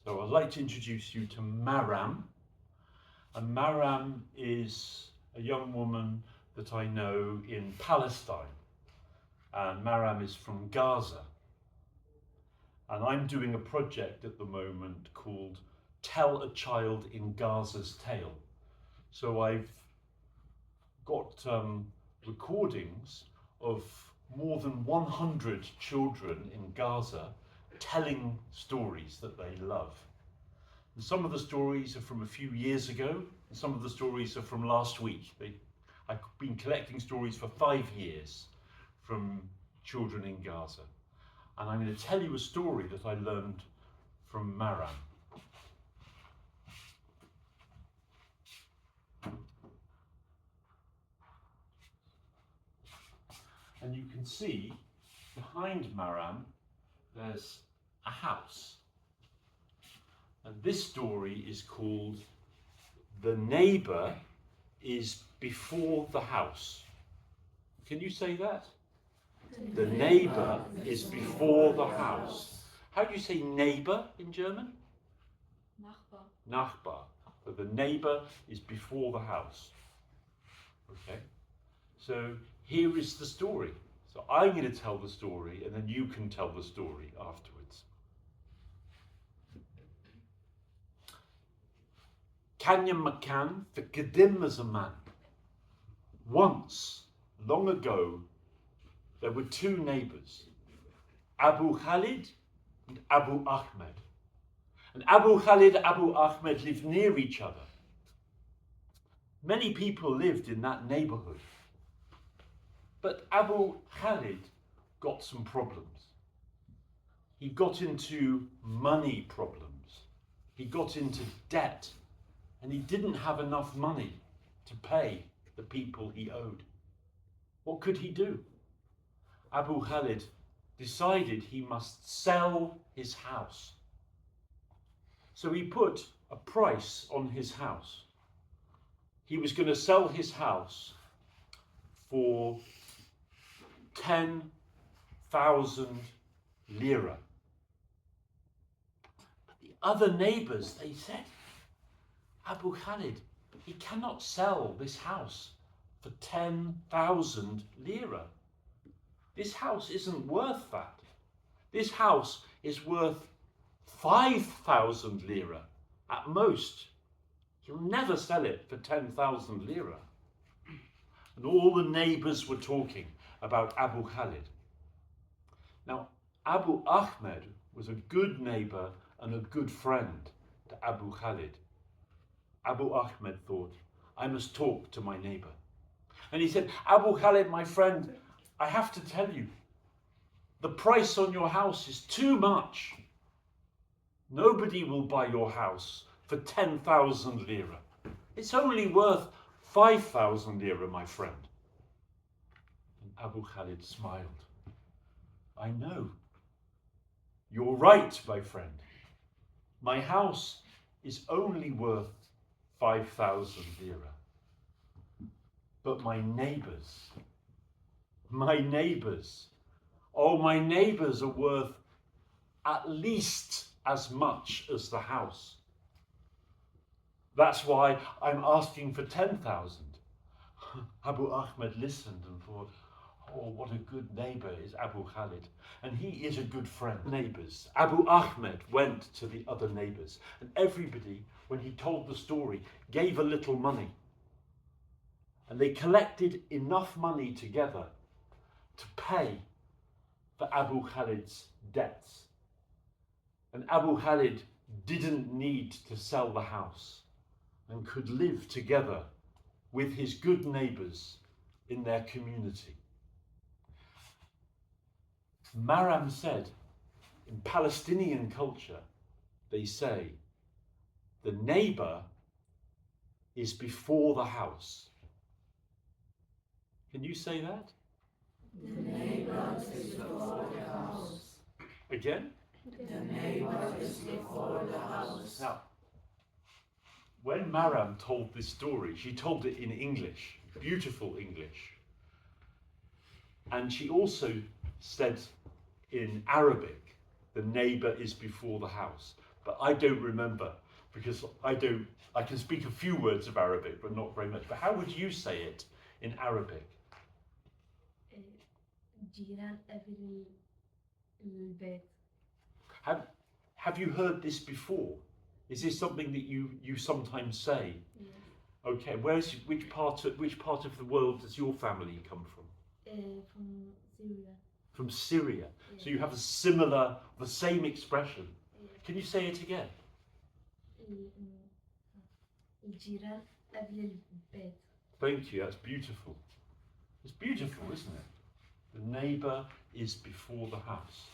So I'd like to introduce you to Maram. And Maram is a young woman that I know in Palestine. And Maram is from Gaza. And I'm doing a project at the moment called Tell a Child in Gaza's Tale. So I've got recordings of more than 100 children in Gaza telling stories that they love. And some of the stories are from a few years ago, and some of the stories are from last week. I've been collecting stories for 5 years from children in Gaza. And I'm going to tell you a story that I learned from Maram. And you can see behind Maram there's a house. And this story is called The Neighbour is Before the House. Can you say that? The neighbour is before the house. How do you say neighbour in German? Nachbar. Nachbar. So the neighbour is before the house. Okay. So here is the story. So I'm going to tell the story and then you can tell the story afterwards. Kanya Makan for Kadim as a man. Once, long ago, there were two neighbours, Abu Khaled and Abu Ahmed. And Abu Khaled and Abu Ahmed lived near each other. Many people lived in that neighbourhood. But Abu Khaled got some problems. He got into money problems. He got into debt. And he didn't have enough money to pay the people he owed. What could he do? Abu Khaled decided he must sell his house. So he put a price on his house. He was going to sell his house for 10,000 lira. But the other neighbours, they said, Abu Khaled, he cannot sell this house for 10,000 lira. This house isn't worth that. This house is worth 5,000 lira at most. He'll never sell it for 10,000 lira. And all the neighbours were talking about Abu Khaled. Now, Abu Ahmed was a good neighbour and a good friend to Abu Khaled. Abu Ahmed thought, I must talk to my neighbour. And he said, Abu Khaled, my friend, I have to tell you, the price on your house is too much. Nobody will buy your house for 10,000 lira. It's only worth 5,000 lira, my friend. And Abu Khaled smiled. I know. You're right, my friend. My house is only worth 5,000 lira. But my neighbours, oh, my neighbours are worth at least as much as the house. That's why I'm asking for 10,000. Abu Ahmed listened and thought, oh, what a good neighbour is Abu Khaled. And he is a good friend. Neighbours. Abu Ahmed went to the other neighbours. And everybody, when he told the story, gave a little money. And they collected enough money together to pay for Abu Khaled's debts. And Abu Khaled didn't need to sell the house and could live together with his good neighbours in their community. Maram said, in Palestinian culture, they say, the neighbour is before the house. Can you say that? The neighbour is before the house. Again? The neighbour is before the house. Now, when Maram told this story, she told it in English, beautiful English. And she also said in Arabic, the neighbour is before the house. but I don't remember because I can speak a few words of Arabic, but not very much. But how would you say it in Arabic? جيران قبل البيت. Have you heard this before? Is this something that you sometimes say? Yes. Okay, which part of the world does your family come from? From Syria. From Syria. Yes. So you have the same expression. Yes. Can you say it again? الجيران قبل البيت. Thank you, that's beautiful. It's beautiful, isn't it? The neighbour is before the house.